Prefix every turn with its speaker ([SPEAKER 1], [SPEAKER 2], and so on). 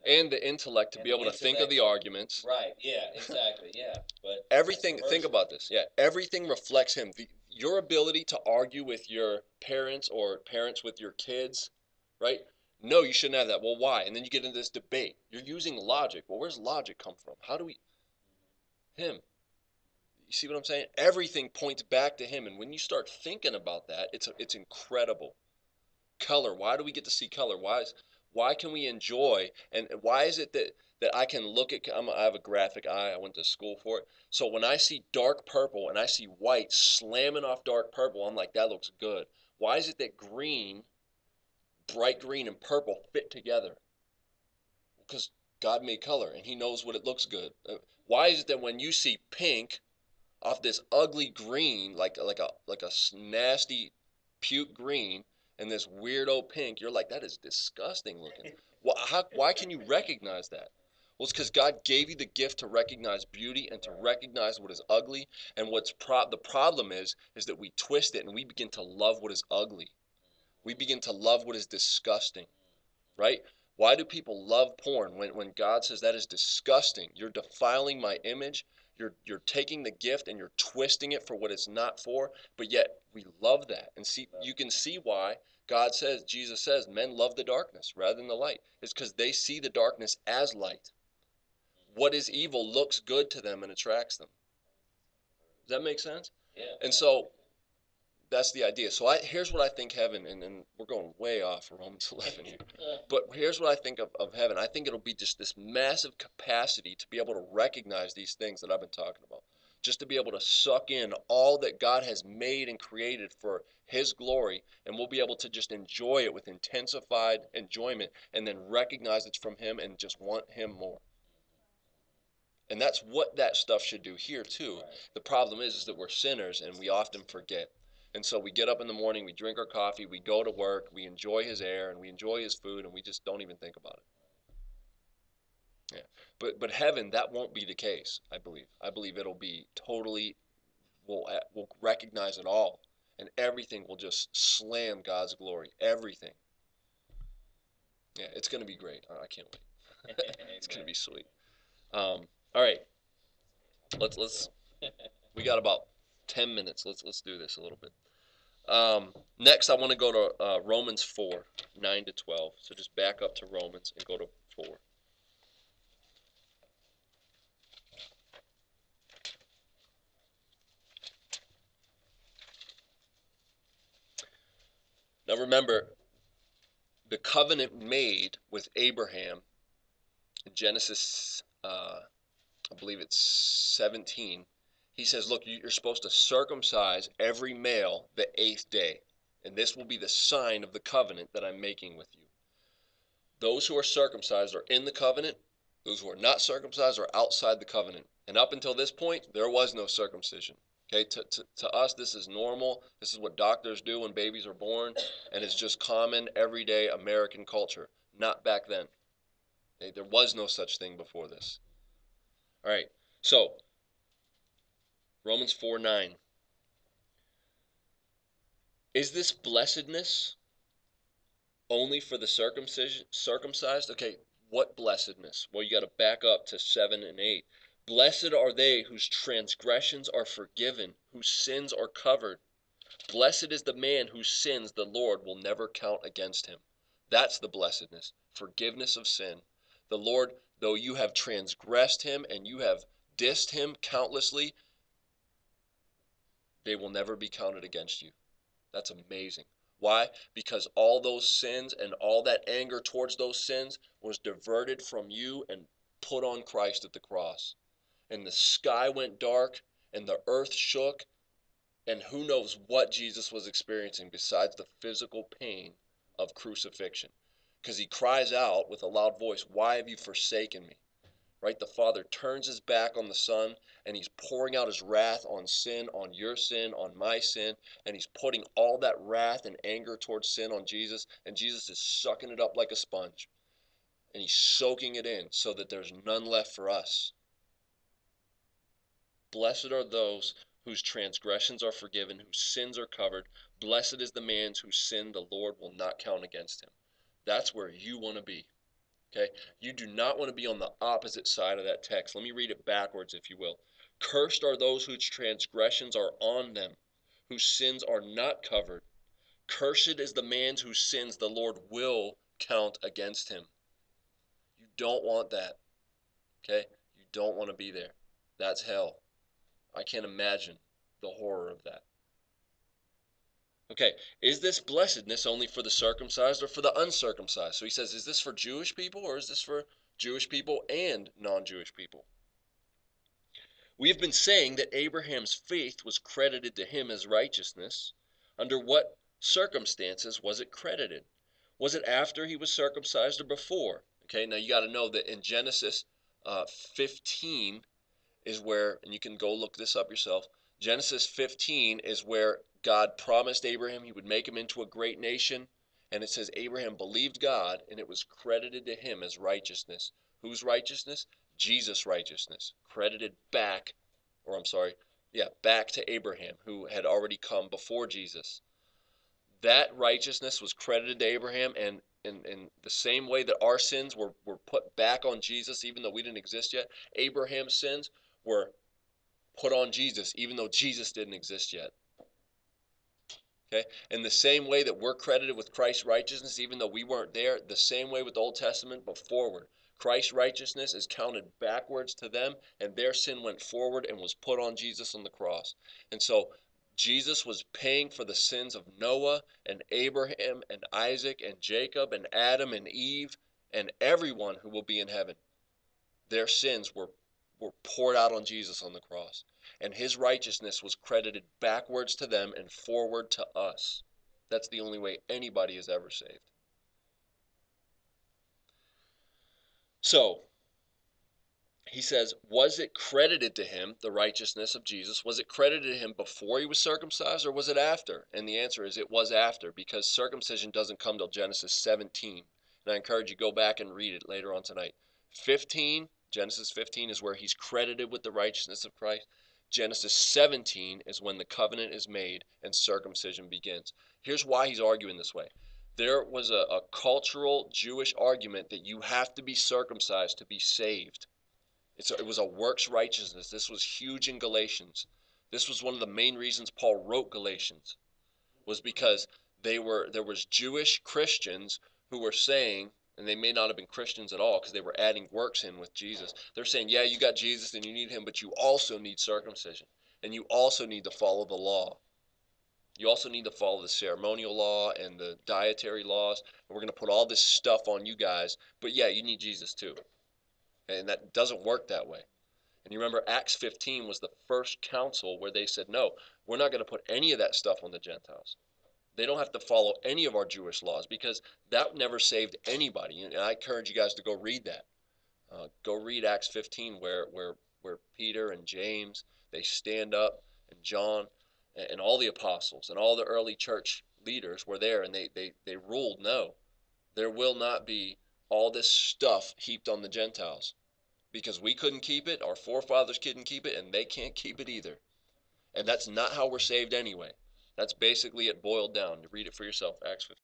[SPEAKER 1] and the intellect to
[SPEAKER 2] And
[SPEAKER 1] be
[SPEAKER 2] the
[SPEAKER 1] able to think of the
[SPEAKER 2] intellect
[SPEAKER 1] arguments.
[SPEAKER 2] Right, yeah, exactly, yeah. But
[SPEAKER 1] Everything,
[SPEAKER 2] vice
[SPEAKER 1] think
[SPEAKER 2] versa.
[SPEAKER 1] about this. Yeah, everything reflects him. Your ability to argue with your parents or parents with your kids, right? No, you shouldn't have that. Well, why? And then you get into this debate. You're using logic. Well, where's logic come from? How do we him? You see what I'm saying? Everything points back to him, and when you start thinking about that, it's incredible. Color. Why do we get to see color? Why can we enjoy, and why is it that I can look at, I have a graphic eye, I went to school for it. So when I see dark purple and I see white slamming off dark purple, I'm like, that looks good. Why is it that green, bright green and purple fit together? Because God made color and he knows what it looks good. Why is it that when you see pink off this ugly green, like a nasty puke green, and this weirdo pink, you're like, that is disgusting looking. Why can you recognize that? Well, it's because God gave you the gift to recognize beauty and to recognize what is ugly. And the problem is that we twist it and we begin to love what is ugly. We begin to love what is disgusting, right? Why do people love porn when God says that is disgusting? You're defiling my image. You're taking the gift and you're twisting it for what it's not for, but yet we love that. And see, you can see why Jesus says, men love the darkness rather than the light. It's because they see the darkness as light. What is evil looks good to them and attracts them. Does that make sense?
[SPEAKER 2] Yeah.
[SPEAKER 1] And so that's the idea. So here's what I think heaven, and we're going way off of Romans 11 here. But here's what I think of heaven. I think it'll be just this massive capacity to be able to recognize these things that I've been talking about. Just to be able to suck in all that God has made and created for his glory, and we'll be able to just enjoy it with intensified enjoyment and then recognize it's from him and just want him more. And that's what that stuff should do here too.
[SPEAKER 2] Right.
[SPEAKER 1] The problem is that we're sinners and we often forget. And so we get up in the morning, we drink our coffee, we go to work, we enjoy his air and we enjoy his food, and we just don't even think about it. Yeah. But heaven, that won't be the case, I believe. I believe it'll be totally, we'll recognize it all, and everything will just slam God's glory. Everything. Yeah, it's going to be great. I can't wait. It's going to be sweet. All right. Let's we got about 10 minutes. Let's do this a little bit. Next, I want to go to Romans 4, 9 to 12. So just back up to Romans and go to 4. Now remember, the covenant made with Abraham in Genesis, I believe it's 17. He says, look, you're supposed to circumcise every male the 8th day. And this will be the sign of the covenant that I'm making with you. Those who are circumcised are in the covenant. Those who are not circumcised are outside the covenant. And up until this point, there was no circumcision. Okay, to us, this is normal. This is what doctors do when babies are born, and it's just common, everyday American culture. Not back then. Okay, there was no such thing before this. All right, so Romans 4, 9. Is this blessedness only for the circumcised? Okay, what blessedness? Well, you got to back up to 7 and 8. Blessed are they whose transgressions are forgiven, whose sins are covered. Blessed is the man whose sins the Lord will never count against him. That's the blessedness, forgiveness of sin. The Lord, though you have transgressed him and you have dissed him countlessly, they will never be counted against you. That's amazing. Why? Because all those sins and all that anger towards those sins was diverted from you and put on Christ at the cross. And the sky went dark and the earth shook, and who knows what Jesus was experiencing besides the physical pain of crucifixion. Because he cries out with a loud voice, why have you forsaken me? Right? The Father turns his back on the Son, and he's pouring out his wrath on sin, on your sin, on my sin, and he's putting all that wrath and anger towards sin on Jesus, and Jesus is sucking it up like a sponge, and he's soaking it in so that there's none left for us. Blessed are those whose transgressions are forgiven, whose sins are covered. Blessed is the man whose sin the Lord will not count against him. That's where you want to be. Okay? You do not want to be on the opposite side of that text. Let me read it backwards, if you will. Cursed are those whose transgressions are on them, whose sins are not covered. Cursed is the man whose sins the Lord will count against him. You don't want that. Okay? You don't want to be there. That's hell. I can't imagine the horror of that. Okay, is this blessedness only for the circumcised or for the uncircumcised? So he says, is this for Jewish people or is this for Jewish people and non-Jewish people? We have been saying that Abraham's faith was credited to him as righteousness. Under what circumstances was it credited? Was it after he was circumcised or before? Okay, now you got to know that in Genesis 15 is where, and you can go look this up yourself, Genesis 15 is where God promised Abraham he would make him into a great nation. And it says Abraham believed God and it was credited to him as righteousness. Whose righteousness? Jesus' righteousness. Credited back, or I'm sorry, yeah, back to Abraham, who had already come before Jesus. That righteousness was credited to Abraham, and in the same way that our sins were put back on Jesus, even though we didn't exist yet, Abraham's sins were put on Jesus, even though Jesus didn't exist yet. Okay? In the same way that we're credited with Christ's righteousness, even though we weren't there, the same way with the Old Testament, but forward. Christ's righteousness is counted backwards to them, and their sin went forward and was put on Jesus on the cross. And so Jesus was paying for the sins of Noah and Abraham and Isaac and Jacob and Adam and Eve and everyone who will be in heaven. Their sins were poured out on Jesus on the cross. And his righteousness was credited backwards to them and forward to us. That's the only way anybody is ever saved. So, he says, was it credited to him, the righteousness of Jesus? Was it credited to him before he was circumcised or was it after? And the answer is it was after, because circumcision doesn't come till Genesis 17. And I encourage you to go back and read it later on tonight. 15, Genesis 15 is where he's credited with the righteousness of Christ. Genesis 17 is when the covenant is made and circumcision begins. Here's why he's arguing this way. There was a cultural Jewish argument that you have to be circumcised to be saved. It was a works righteousness. This was huge in Galatians. This was one of the main reasons Paul wrote Galatians, was because there was Jewish Christians who were saying, and they may not have been Christians at all because they were adding works in with Jesus. They're saying, yeah, you got Jesus and you need him, but you also need circumcision. And you also need to follow the law. You also need to follow the ceremonial law and the dietary laws. And we're going to put all this stuff on you guys. But yeah, you need Jesus too. And that doesn't work that way. And you remember Acts 15 was the first council where they said, no, we're not going to put any of that stuff on the Gentiles. They don't have to follow any of our Jewish laws because that never saved anybody. And I encourage you guys to go read that. Go read Acts 15 where Peter and James, they stand up, and John and all the apostles and all the early church leaders were there, and they ruled, no, there will not be all this stuff heaped on the Gentiles. Because we couldn't keep it, our forefathers couldn't keep it, and they can't keep it either. And that's not how we're saved anyway. That's basically it boiled down. You read it for yourself, Acts 15.